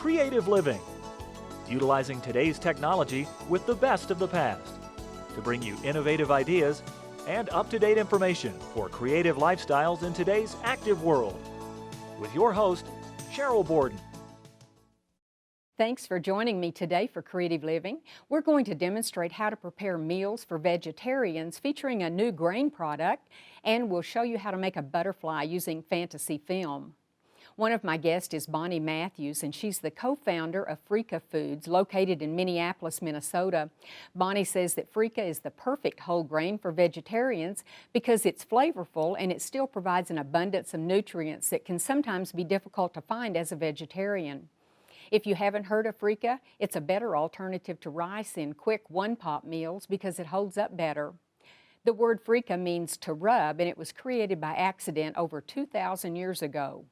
creative living, utilizing today's technology with the best of the past to bring you innovative ideas and up-to-date information for creative lifestyles in today's active world. With your host, Sheryl Borden. Thanks for joining me today for Creative Living. We're going to demonstrate how to prepare meals for vegetarians featuring a new grain product, and we'll show you how to make a butterfly using fantasy film. One of my guests is Bonnie Matthews, and she's the co-founder of Freekeh Foods, located in Minneapolis, Minnesota. Bonnie says that Freekeh is the perfect whole grain for vegetarians because it's flavorful and it still provides an abundance of nutrients that can sometimes be difficult to find as a vegetarian. If you haven't heard of Freekeh, it's a better alternative to rice in quick one-pot meals because it holds up better. The word Freekeh means to rub, and it was created by accident over 2,000 years ago.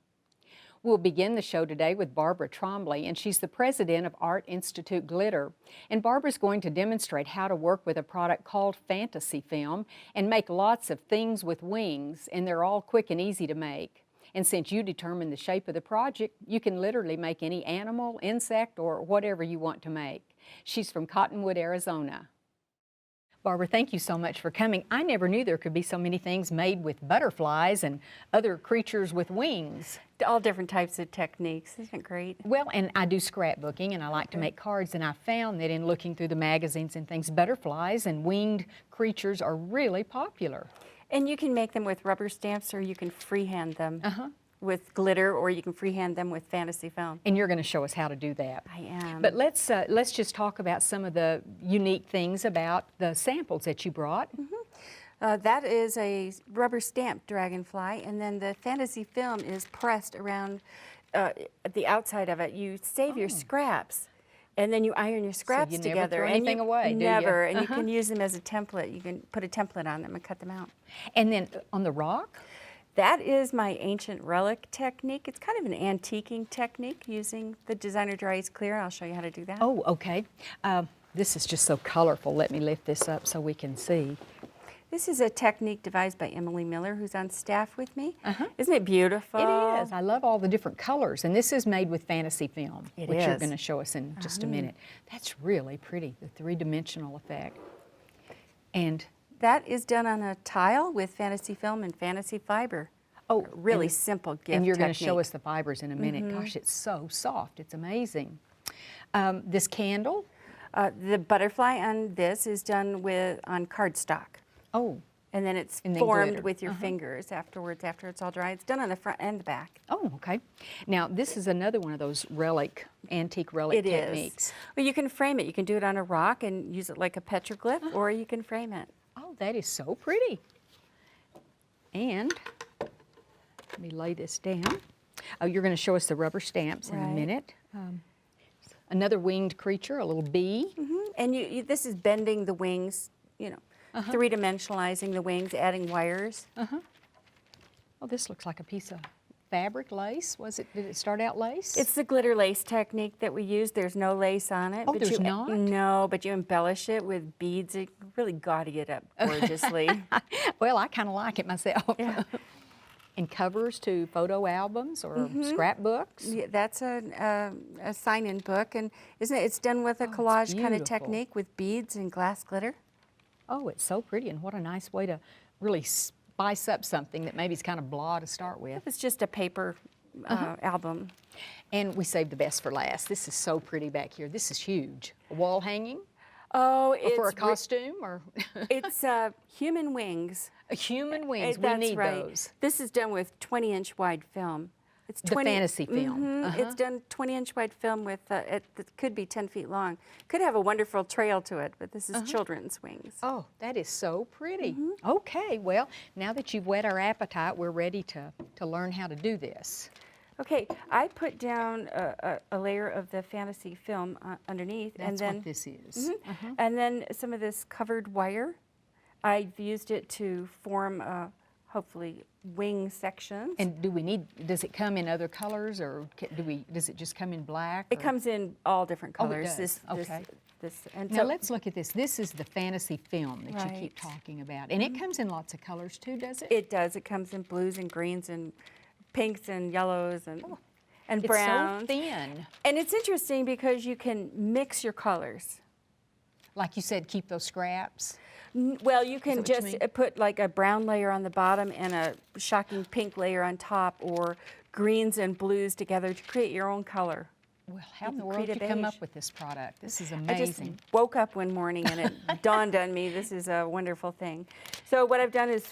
We'll begin the show today with Barbara Trombley, and she's the president of Art Institute Glitter. And Barbara's going to demonstrate how to work with a product called fantasy film and make lots of things with wings, and they're all quick and easy to make. And since you determine the shape of the project, you can literally make any animal, insect, or whatever you want to make. She's from Cottonwood, Arizona. Barbara, thank you so much for coming. I never knew there could be so many things made with butterflies and other creatures with wings. All different types of techniques. Isn't it great? Well, and I do scrapbooking, and I like to make cards, and I found that in looking through the magazines and things, butterflies and winged creatures are really popular. And you can make them with rubber stamps, or you can freehand them with glitter, or you can freehand them with fantasy film. And you're going to show us how to do that. I am. But let's just talk about some of the unique things about the samples that you brought. That is a rubber stamp dragonfly, and then the fantasy film is pressed around the outside of it. You save your scraps. And then you iron your scraps so you together. Never throw anything away, do never, you? And you can use them as a template. You can put a template on them and cut them out. And then on the rock? That is my ancient relic technique. It's kind of an antiquing technique using the designer dry erase clear. I'll show you how to do that. Oh, okay. This is just so colorful. Let me lift this up so we can see. This is a technique devised by Emily Miller, who's on staff with me. Isn't it beautiful? It is. I love all the different colors. And this is made with fantasy film, which is. you're going to show us in just a minute. That's really pretty, the three-dimensional effect. And that is done on a tile with fantasy film and fantasy fiber. Oh, really simple gift And you're going to technique. show us the fibers in a minute. Gosh, it's so soft. It's amazing. This candle? The butterfly on this is done on cardstock. Oh. And then it's and then formed glitter. with your fingers afterwards, after it's all dry. It's done on the front and the back. Oh, okay. Now, this is another one of those antique relic techniques. Well, you can frame it. You can do it on a rock and use it like a petroglyph, or you can frame it. Oh, that is so pretty. And let me lay this down. Oh, you're going to show us the rubber stamps in a minute. Another winged creature, a little bee. And this is bending the wings, you know, three-dimensionalizing the wings, adding wires. Oh, this looks like a piece of fabric, lace. Did it start out lace? It's the glitter lace technique that we use. There's no lace on it. Oh, there's not? No, but you embellish it with beads. It really gaudy it up gorgeously. Well, I kind of like it myself. Yeah. And covers to photo albums or scrapbooks. Yeah, that's a sign-in book, and it's done with a collage kind of technique with beads and glass glitter. Oh, it's so pretty, and what a nice way to really spice up something that maybe is kind of blah to start with. It's just a paper album. And we saved the best for last. This is so pretty back here. This is huge. A wall hanging? Oh, or for a costume, or it's human wings. Human wings. That's we need right. those. This is done with 20-inch wide film. It's the fantasy film. It's done 20-inch wide film with it could be 10 feet long. Could have a wonderful trail to it, but this is children's wings. Oh, that is so pretty. Okay, well, now that you've whet our appetite, we're ready to learn how to do this. Okay, I put down a layer of the fantasy film underneath. That's and then, what this is. And then some of this covered wire. I've used it to form hopefully wing sections. And does it come in other colors, or does it just come in black? It comes in all different colors. Oh, it does. Okay. And now let's look at this. This is the fantasy film that you keep talking about. And it comes in lots of colors too, does it? It does. It comes in blues and greens and pinks and yellows. And and It's brown. so thin. And it's interesting because you can mix your colors. Like you said, keep those scraps. Well, you can that what you just mean? put like a brown layer on the bottom and a shocking pink layer on top, or greens and blues together to create your own color. Well, how in You the can world create did a you come beige. up with this product? This is I just amazing. woke up one morning and it dawned on me this is a wonderful thing. So what I've done is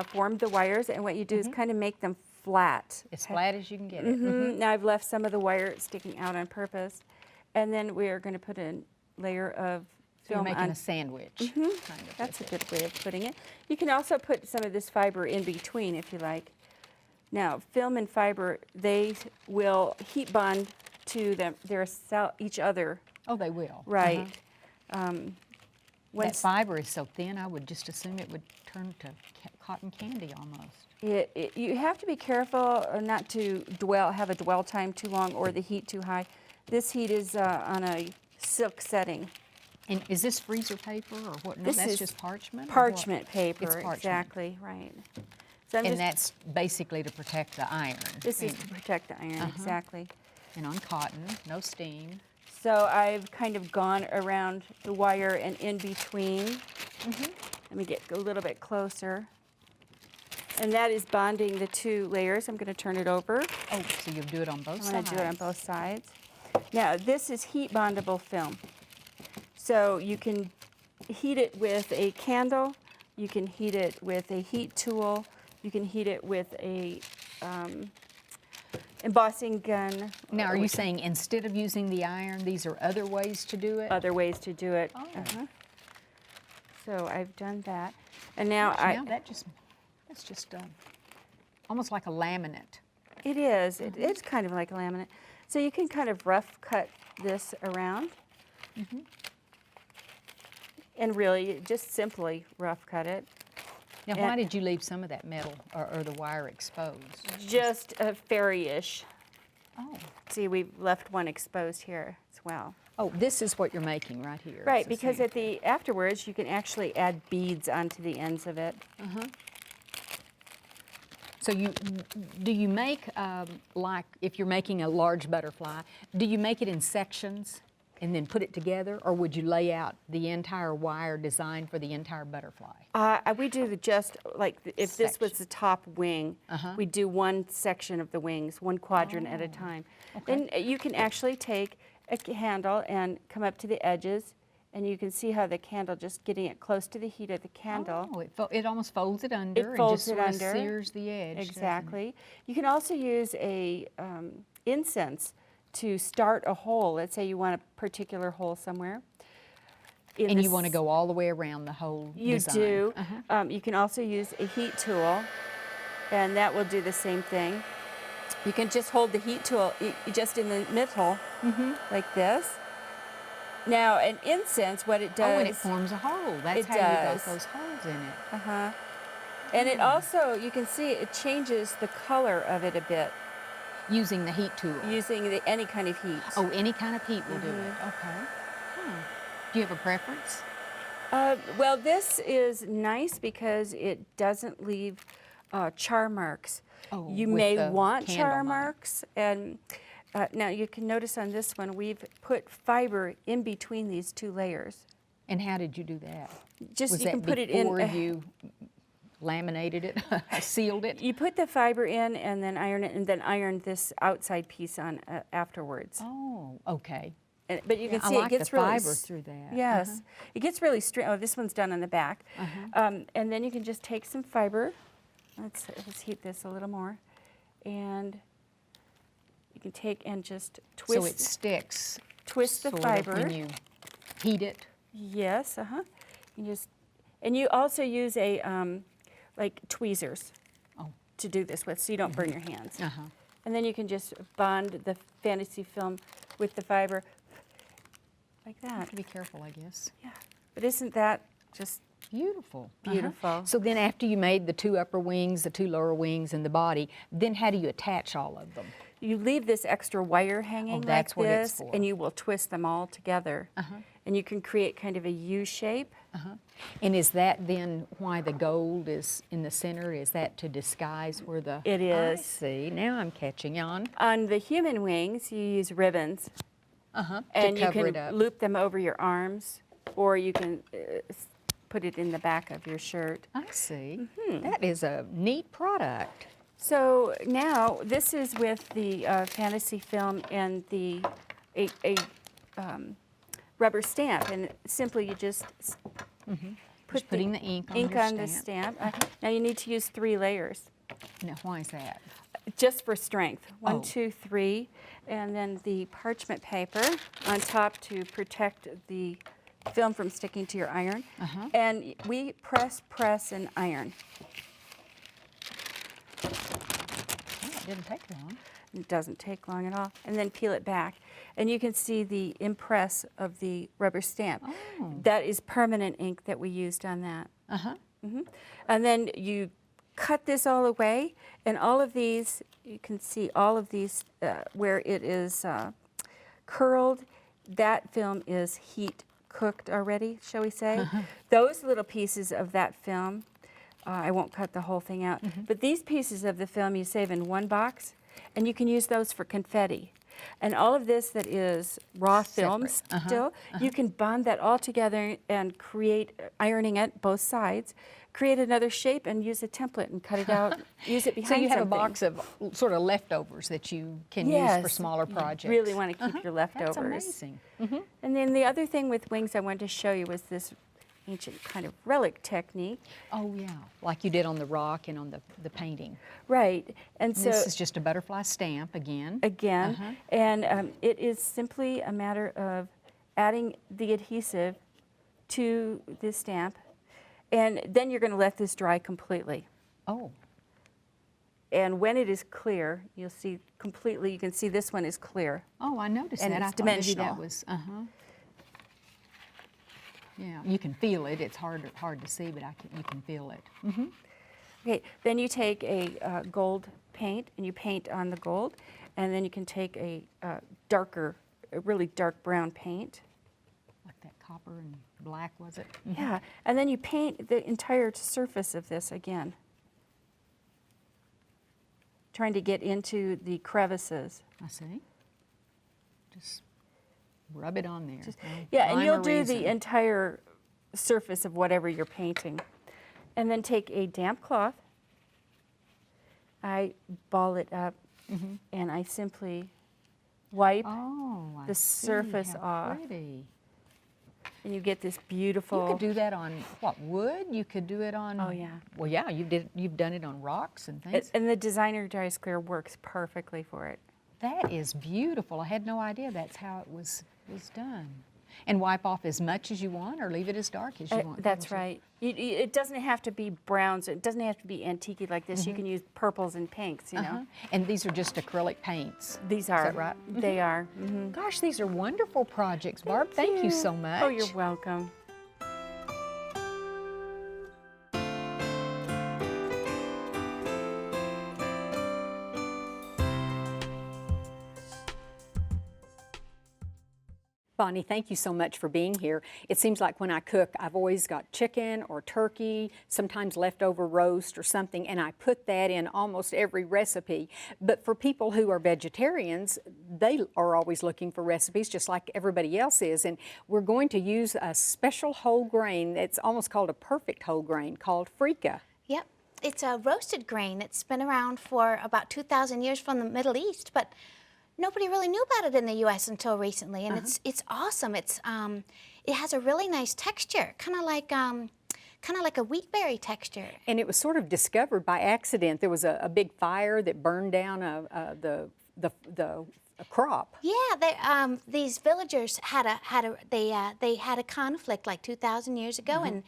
formed the wires, and what you do is kind of make them flat. As flat as you can get it. Now I've left some of the wire sticking out on purpose, and then we are going to put a layer of So you're film making on. a sandwich. Kind of That's a with it. good way of putting it. You can also put some of this fiber in between if you like. Now, film and fiber, they will heat bond to each other, Oh, they will. right? That Once fiber is so thin, I would just assume it would turn to cotton candy almost. you have to be careful not to have a dwell time too long or the heat too high. This heat is on a silk setting. And is this freezer paper or what? No, This that's is just parchment? or what? Parchment paper, It's parchment. exactly, right. So I'm And just, that's basically to protect the iron. this is to protect the iron, exactly. And on cotton, no steam. So I've kind of gone around the wire and in between. Let me get a little bit closer. And that is bonding the two layers. I'm going to turn it over. Oh, so you'll do it on both I'm sides. going to do it on both sides. Now, this is heat bondable film. So you can heat it with a candle, you can heat it with a heat tool, you can heat it with a embossing gun. Now, are you saying instead of using the iron, these are other ways to do it? Other ways to do it. Oh. So I've done that. And now Now that's just almost like a laminate. it is. It's kind of like a laminate. So you can kind of rough cut this around. And really, just simply rough cut it. Now, And- why did you leave some of that metal or the wire exposed? Just fairy-ish. Oh. See, we've left one exposed here as well. Oh, this is what you're making right here. Right, It's the because same. afterwards, you can actually add beads onto the ends of it. So do you make, like if you're making a large butterfly, do you make it in sections and then put it together, or would you lay out the entire wire design for the entire butterfly? We do just like if this was the top wing, we do one section of the wings, one quadrant at a time. Then you can actually take a handle and come up to the edges, and you can see how the candle, just getting it close to the heat of the candle. Oh, it almost folds it under folds and it just sort of under. sears the edge. doesn't it? Exactly. You can also use a incense to start a hole. Let's say you want a particular hole somewhere. And you want to go all the way around the whole You design. do. You can also use a heat tool, and that will do the same thing. You can just hold the heat tool just in the middle, like this. Now, an incense, what it does... Oh, and it forms a hole. That's It how you got does. those holes in it. And it also, you can see, it changes the color of it a bit Using the heat tool. using any kind of heat. Oh, any kind of heat will do it. Okay. Do you have a preference? Well, this is nice because it doesn't leave char marks. Oh, You with may the want candle char mark. marks, and now you can notice on this one we've put fiber in between these two layers. And how did you do that? Just Was you that can put it in. before you laminated it, sealed it? You put the fiber in and then iron it, and then iron this outside piece on afterwards. Oh, okay. But you can I see like it gets the really fiber through that. Yes, it gets really straight. Oh, this one's done on the back, and then you can just take some fiber. Let's heat this a little more, and you can take and just twist. So it sticks. twist the sort of fiber. when you heat it. Yes, and you also use a like tweezers to do this with, so you don't burn your hands. And then you can just bond the fantasy film with the fiber like You that. have to be careful, I guess. Yeah, but isn't that just Beautiful. beautiful? So then after you made the two upper wings, the two lower wings, and the body, then how do you attach all of them? you leave this extra wire hanging that's like what it's this, for. and you will twist them all together. And you can create kind of a U shape. And is that then why the gold is in the center? Is that to disguise where the... It I is. see. Now I'm catching on. On the human wings, you use ribbons. To And you cover can it up. loop them over your arms, or you can put it in the back of your shirt. I see. That is a neat product. So now this is with the fantasy film and the rubber stamp, and simply you just put putting the ink on ink your on the stamp. Now you need to use 3 layers. Now, why is that? Just for strength. Oh. 1, 2, 3, and then the parchment paper on top to protect the film from sticking to your iron. And we press, and iron. Oh, it didn't take long. It doesn't take long at all. And then peel it back. And you can see the impress of the rubber stamp. Oh. That is permanent ink that we used on that. And then you cut this all away, and all of these, you can see all of these where it is curled. That film is heat cooked already, shall we say. Those little pieces of that film, I won't cut the whole thing out, but these pieces of the film you save in one box, and you can use those for confetti. And all of this that is raw film still, you can bond that all together and create, ironing it both sides, create another shape and use a template and cut it out, use it behind So you have something. a box of sort of leftovers that you can use for smaller projects. You really want to keep your leftovers. That's amazing. And then the other thing with wings I wanted to show you was this ancient kind of relic technique. Oh, yeah, like you did on the rock and on the painting. Right, and so This is just a butterfly stamp again. And it is simply a matter of adding the adhesive to the stamp, and then you're going to let this dry completely. Oh, And when it is clear, you'll see completely, you can see this one is clear. oh, I noticed And that. it's I thought maybe dimensional. that was, yeah, you can feel it. It's hard to see, but you can feel it. Okay, then you take a gold paint and you paint on the gold, and then you can take a really dark brown paint. Like that copper and black, was it? Yeah, and then you paint the entire surface of this again, trying to get into the crevices. I see. Just rub it on there. Yeah, and Rhyme you'll or do reason. the entire surface of whatever you're painting. And then take a damp cloth, I ball it up, and I simply wipe, Oh, I the see. surface How off. Pretty. and you get this beautiful... You could do that on, what, wood? You could do it on... Oh, yeah. Well, yeah, you've done it on rocks and things. And the designer dry clear works perfectly for it. That is beautiful. I had no idea that's how it was done. And wipe off as much as you want, or leave it as dark as you want. That's right. It doesn't have to be browns. It doesn't have to be antique like this. You can use purples and pinks, you know. And these are just acrylic paints. These are. Is that right? They are. Gosh, these are wonderful projects, Barb. Thank you so much. Oh, you're welcome. Bonnie, thank you so much for being here. It seems like when I cook, I've always got chicken or turkey, sometimes leftover roast or something, and I put that in almost every recipe. But for people who are vegetarians, they are always looking for recipes just like everybody else is. And we're going to use a special whole grain. It's almost called a perfect whole grain called Freekeh. Yep, it's a roasted grain. It's been around for about 2,000 years from the Middle East, but nobody really knew about it in the U.S. until recently, and it's awesome. It has a really nice texture, kind of like a wheat berry texture. And it was sort of discovered by accident. There was a big fire that burned down the crop. Yeah, these villagers had a conflict like 2,000 years ago, and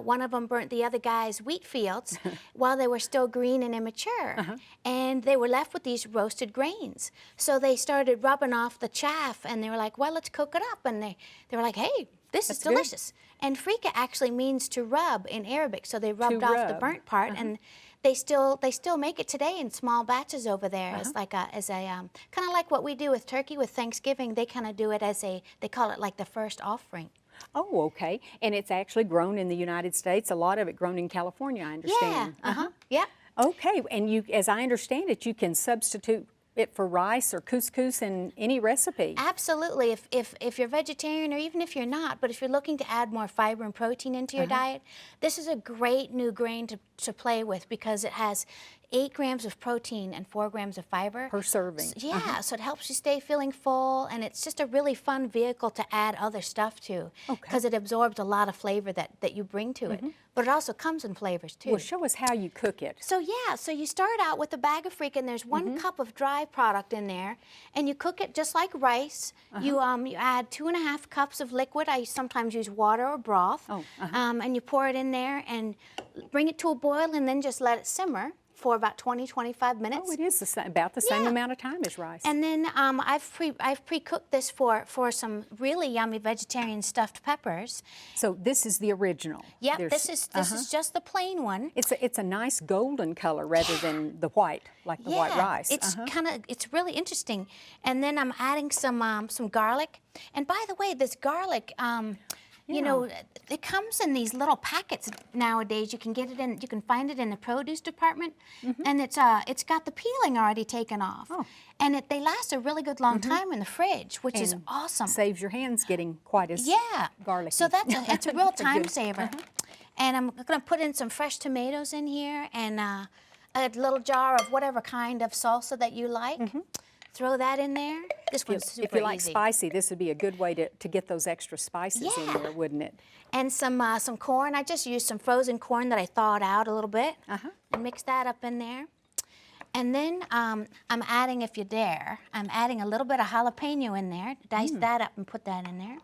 one of them burnt the other guy's wheat fields while they were still green and immature, and they were left with these roasted grains. So they started rubbing off the chaff, and they were like, "Well, let's cook it up." And they were like, "Hey, this is delicious." And Freekeh actually means to rub in Arabic, so they rubbed off the burnt part, and they still make it today in small batches over there as like a kind of like what we do with turkey with Thanksgiving. They kind of do it as they call it like the first offering. Oh, okay. And it's actually grown in the United States. A lot of it grown in California, I understand. Yeah. Yeah. Okay, and you, as I understand it, you can substitute it for rice or couscous in any recipe. Absolutely. If you're vegetarian, or even if you're not, but if you're looking to add more fiber and protein into your diet, this is a great new grain to play with because it has 8 grams of protein and 4 grams of fiber. Per serving. Yeah, so it helps you stay feeling full, and it's just a really fun vehicle to add other stuff to because it absorbs a lot of flavor that you bring to it. But it also comes in flavors too. Well, show us how you cook it. So yeah, so you start out with a bag of Freekeh, and there's 1 cup of dry product in there, and you cook it just like rice. You add 2.5 cups of liquid. I sometimes use water or broth, and you pour it in there and bring it to a boil, and then just let it simmer for about 20-25 minutes. Oh, it is about the same amount of time as rice. And then I've pre-cooked this for some really yummy vegetarian stuffed peppers. So this is the original. Yep, this is just the plain one. It's a nice golden color rather than the white, like the white rice. It's it's really interesting. And then I'm adding some garlic. And by the way, this garlic, you know, it comes in these little packets nowadays. You can get it in. You can find it in the produce department, and it's got the peeling already taken off, and they last a really good long time in the fridge, which is awesome. Saves your hands getting quite as garlicky. So it's a real time saver. And I'm going to put in some fresh tomatoes in here, and a little jar of whatever kind of salsa that you like. Throw that in there. This one's super easy. If you like spicy, this would be a good way to get those extra spices in there, wouldn't it? And some corn. I just used some frozen corn that I thawed out a little bit. And mix that up in there. And then I'm adding, if you dare, I'm adding a little bit of jalapeno in there. Dice that up and put that in there.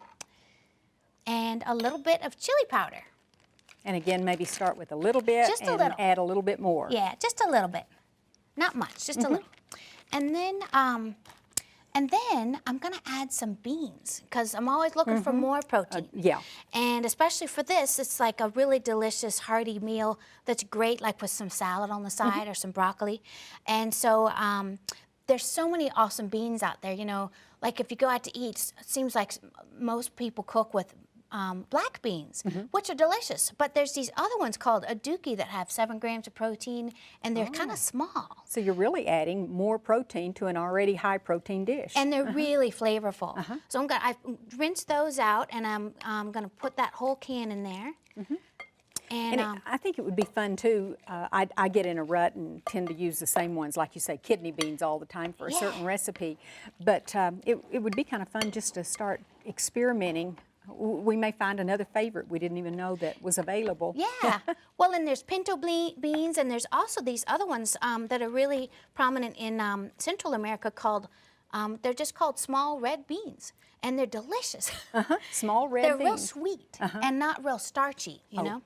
And a little bit of chili powder. And again, maybe start with a little bit and add a little bit more. Yeah, just a little bit. Not much, just a little. And then I'm going to add some beans because I'm always looking for more protein. And especially for this, it's like a really delicious, hearty meal that's great, like with some salad on the side or some broccoli. And so there's so many awesome beans out there. You know, like if you go out to eat, it seems like most people cook with black beans, which are delicious. But there's these other ones called aduki that have 7 grams of protein, and they're kind of small. So you're really adding more protein to an already high protein dish. And they're really flavorful. So I've rinsed those out, and I'm going to put that whole can in there. And I think it would be fun too. I get in a rut and tend to use the same ones, like you say, kidney beans all the time for a certain recipe. But it would be kind of fun just to start experimenting. We may find another favorite we didn't even know that was available. Yeah. Well, and there's pinto beans, and there's also these other ones that are really prominent in Central America called, they're just called small red beans, and they're delicious. Small red beans. They're real sweet and not real starchy, you know.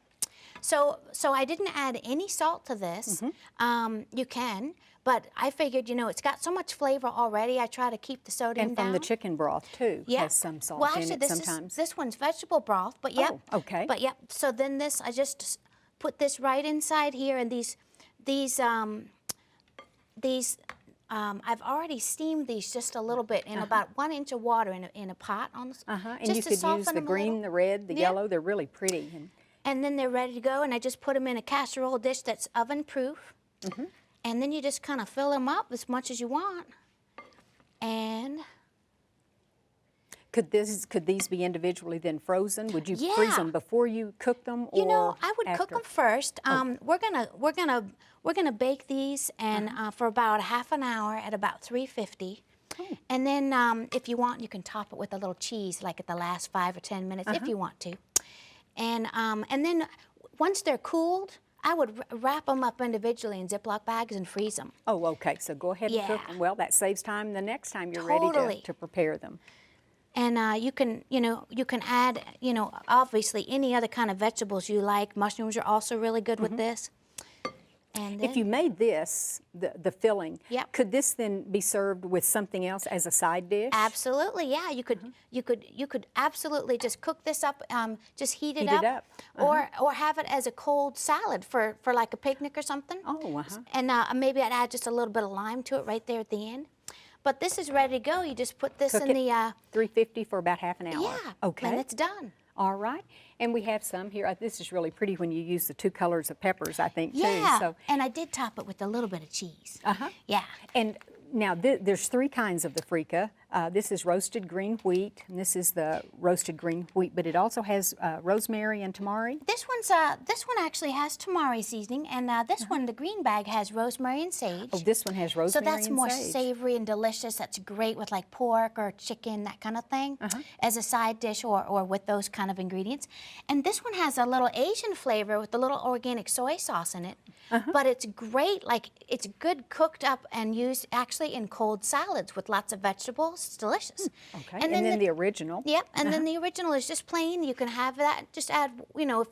So I didn't add any salt to this. You can. But I figured, you know, it's got so much flavor already. I try to keep the sodium down. And from the chicken broth too, has some salt in it sometimes. This one's vegetable broth, but yep. Oh, okay. But yep. So then this, I just put this right inside here, and I've already steamed these just a little bit in about 1 inch of water in a pot on and you could use the green, the red, the yellow. They're really pretty. And then they're ready to go, and I just put them in a casserole dish that's oven proof. And then you just kind of fill them up as much as you want. And Could these be individually then frozen? Would you freeze them before you cook them, or you know, I would after? cook them first. We're gonna bake these and for about half an hour at about 350. And then if you want, you can top it with a little cheese, like at the last 5 or 10 minutes, if you want to. And then once they're cooled, I would wrap them up individually in Ziploc bags and freeze them. Oh, okay. So go ahead and cook them. Well, that saves time the next time you're ready to prepare them. And you can add, obviously any other kind of vegetables you like. Mushrooms are also really good with this. And If you then- made this, the filling, Yep. could this then be served with something else as a side dish? Absolutely, yeah. You could absolutely just cook this up, just heat it Heat up, it up. or have it as a cold salad for like a picnic or something. Oh, And maybe I'd add just a little bit of lime to it right there at the end. But this is ready to go. You just put this Cook in it the 350 for about half an hour. yeah, Okay. and it's done. All right. And we have some here. This is really pretty when you use the 2 colors of peppers, I think, Yeah, too. So, and I did top it with a little bit of cheese. uh-huh. Yeah. And now there's 3 kinds of the Freekeh. This is roasted green wheat, and this is the roasted green wheat, but it also has rosemary and tamari. This one actually has tamari seasoning, and this one, the green bag, has rosemary and sage. Oh, this one has rosemary So that's and more sage. savory and delicious. That's great with like pork or chicken, that kind of thing, as a side dish or with those kind of ingredients. And this one has a little Asian flavor with a little organic soy sauce in it. But it's great, like it's good cooked up and used actually in cold salads with lots of vegetables. It's delicious. Okay. And then the original. Yep, and then the original is just plain. You can have that, just add, you know,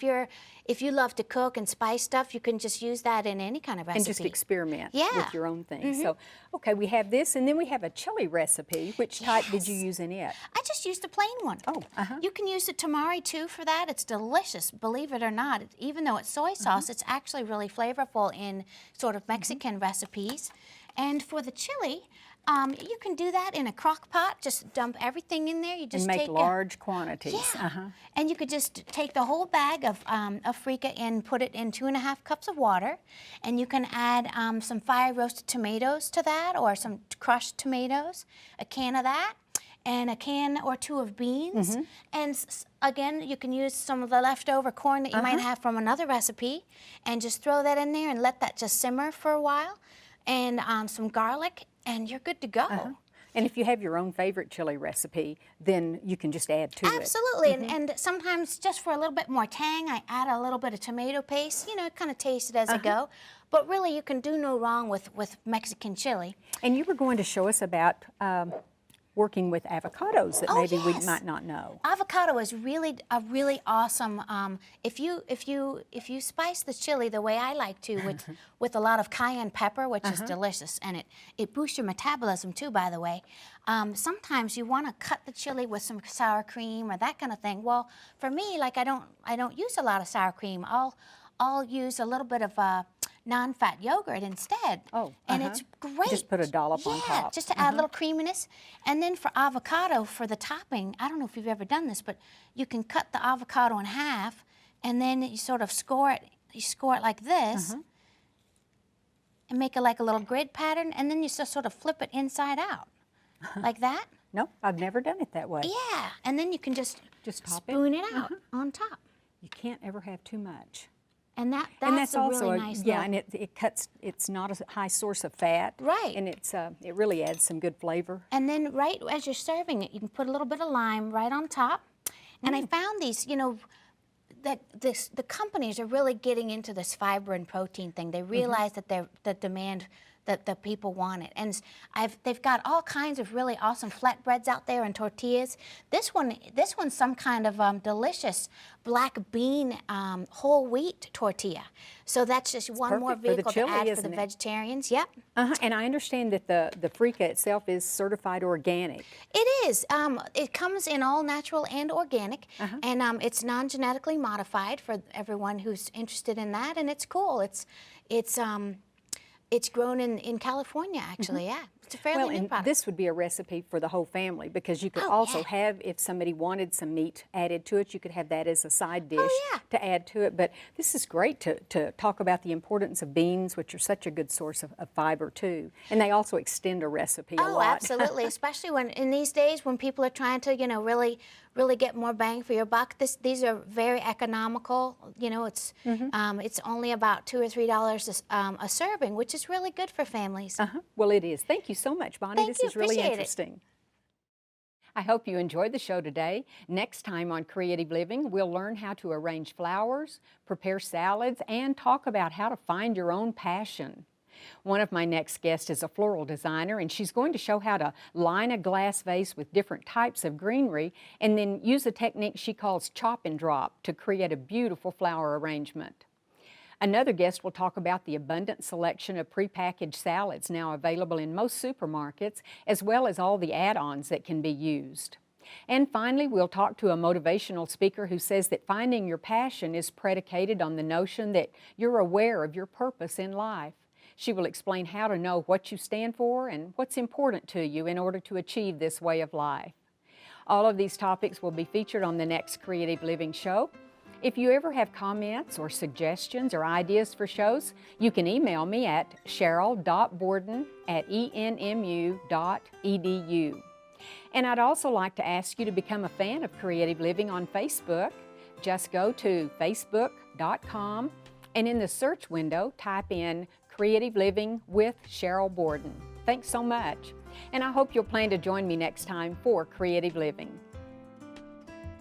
if you love to cook and spice stuff, you can just use that in any kind of recipe. And just experiment Yeah. with your own things. So, okay, we have this, and then we have a chili recipe. Which type did you use in it? I just used the plain one. Oh, You can use the tamari too for that. It's delicious, believe it or not. Even though it's soy sauce, it's actually really flavorful in sort of Mexican recipes. And for the chili, you can do that in a crock pot. Just dump everything in there. You just And make take large quantities. Yeah. And you could just take the whole bag of Freekeh and put it in 2½ cups of water. And you can add some fire roasted tomatoes to that, or some crushed tomatoes, a can of that, and a can or 2 of beans. And again, you can use some of the leftover corn that you might have from another recipe, and just throw that in there and let that just simmer for a while. And some garlic, and you're good to go. And if you have your own favorite chili recipe, then you can just add to it. Absolutely, and sometimes just for a little bit more tang, I add a little bit of tomato paste, you know, kind of taste it as I go. But really, you can do no wrong with Mexican chili. And you were going to show us about working with avocados that maybe we yes. might not know. Avocado is really awesome. If you spice the chili the way I like to, with a lot of cayenne pepper, which is delicious, and it boosts your metabolism too, by the way. Sometimes you want to cut the chili with some sour cream or that kind of thing. Well, for me, like I don't use a lot of sour cream. I'll use a little bit of non-fat yogurt instead. Oh, and it's great. Just put a dollop on top. Just to add a little creaminess. And then for avocado, for the topping, I don't know if you've ever done this, but you can cut the avocado in half, and then you sort of score it. You score it like this, and make it like a little grid pattern, and then you just sort of flip it inside out, like that. No, I've never done it that way. Yeah, and then you can just top it. spoon it out on top. You can't ever have too much. And that's a also really nice yeah, look. and it cuts. It's not a high source of fat. Right. And it really adds some good flavor. And then right as you're serving it, you can put a little bit of lime right on top. And I found these, you know, that the companies are really getting into this fiber and protein thing. They realize that the demand that the people want it. And they've got all kinds of really awesome flatbreads out there and tortillas. This one's some kind of delicious black bean whole wheat tortilla. So that's just one more perfect for the vehicle chili, to add for isn't the it? vegetarians. Yep. And I understand that the Freekeh itself is certified organic. It is. It comes in all natural and organic, and it's non-genetically modified for everyone who's interested in that. And it's cool. It's grown in California, actually. Yeah, it's a fairly new and product. this would be a recipe for the whole family, because you could Oh, also yeah. have, if somebody wanted some meat added to it, you could have that as a side dish yeah. to add to it. But this is great to talk about the importance of beans, which are such a good source of fiber too. And they also extend a recipe a lot. Oh, absolutely. Especially when in these days when people are trying to, you know, really get more bang for your buck. These are very economical. You know, it's only about $2 or $3 a serving, which is really good for families. Well, it is. Thank you so much, Bonnie. Thank This you. is really Appreciate it. interesting. I hope you enjoyed the show today. Next time on Creative Living, we'll learn how to arrange flowers, prepare salads, and talk about how to find your own passion. One of my next guests is a floral designer, and she's going to show how to line a glass vase with different types of greenery and then use a technique she calls chop and drop to create a beautiful flower arrangement. Another guest will talk about the abundant selection of prepackaged salads now available in most supermarkets, as well as all the add-ons that can be used. And finally, we'll talk to a motivational speaker who says that finding your passion is predicated on the notion that you're aware of your purpose in life. She will explain how to know what you stand for and what's important to you in order to achieve this way of life. All of these topics will be featured on the next Creative Living show. If you ever have comments or suggestions or ideas for shows, you can email me at cheryl.borden@enmu.edu. And I'd also like to ask you to become a fan of Creative Living on Facebook. Just go to facebook.com and in the search window, type in Creative Living with Sheryl Borden. Thanks so much. And I hope you'll plan to join me next time for Creative Living.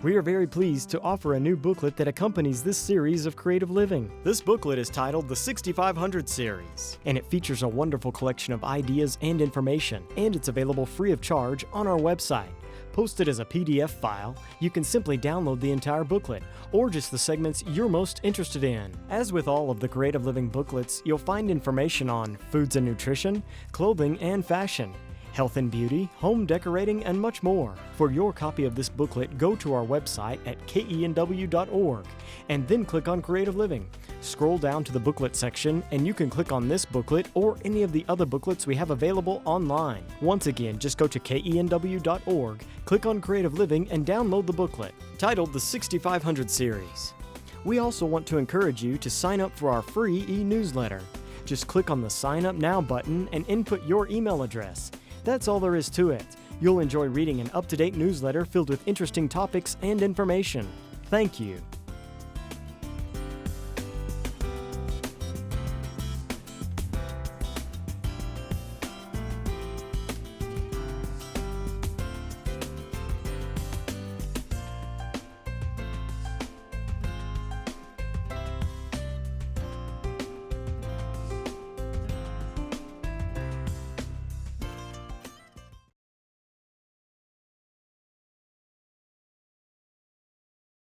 We are very pleased to offer a new booklet that accompanies this series of Creative Living. This booklet is titled the 6500 Series, and it features a wonderful collection of ideas and information, and it's available free of charge on our website. Posted as a PDF file, you can simply download the entire booklet, or just the segments you're most interested in. As with all of the Creative Living booklets, you'll find information on foods and nutrition, clothing and fashion, health and beauty, home decorating, and much more. For your copy of this booklet, go to our website at KENW.org and then click on Creative Living. Scroll down to the booklet section and you can click on this booklet or any of the other booklets we have available online. Once again, just go to KENW.org, click on Creative Living, and download the booklet, titled the 6500 Series. We also want to encourage you to sign up for our free e-newsletter. Just click on the Sign Up Now button and input your email address. That's all there is to it. You'll enjoy reading an up-to-date newsletter filled with interesting topics and information. Thank you.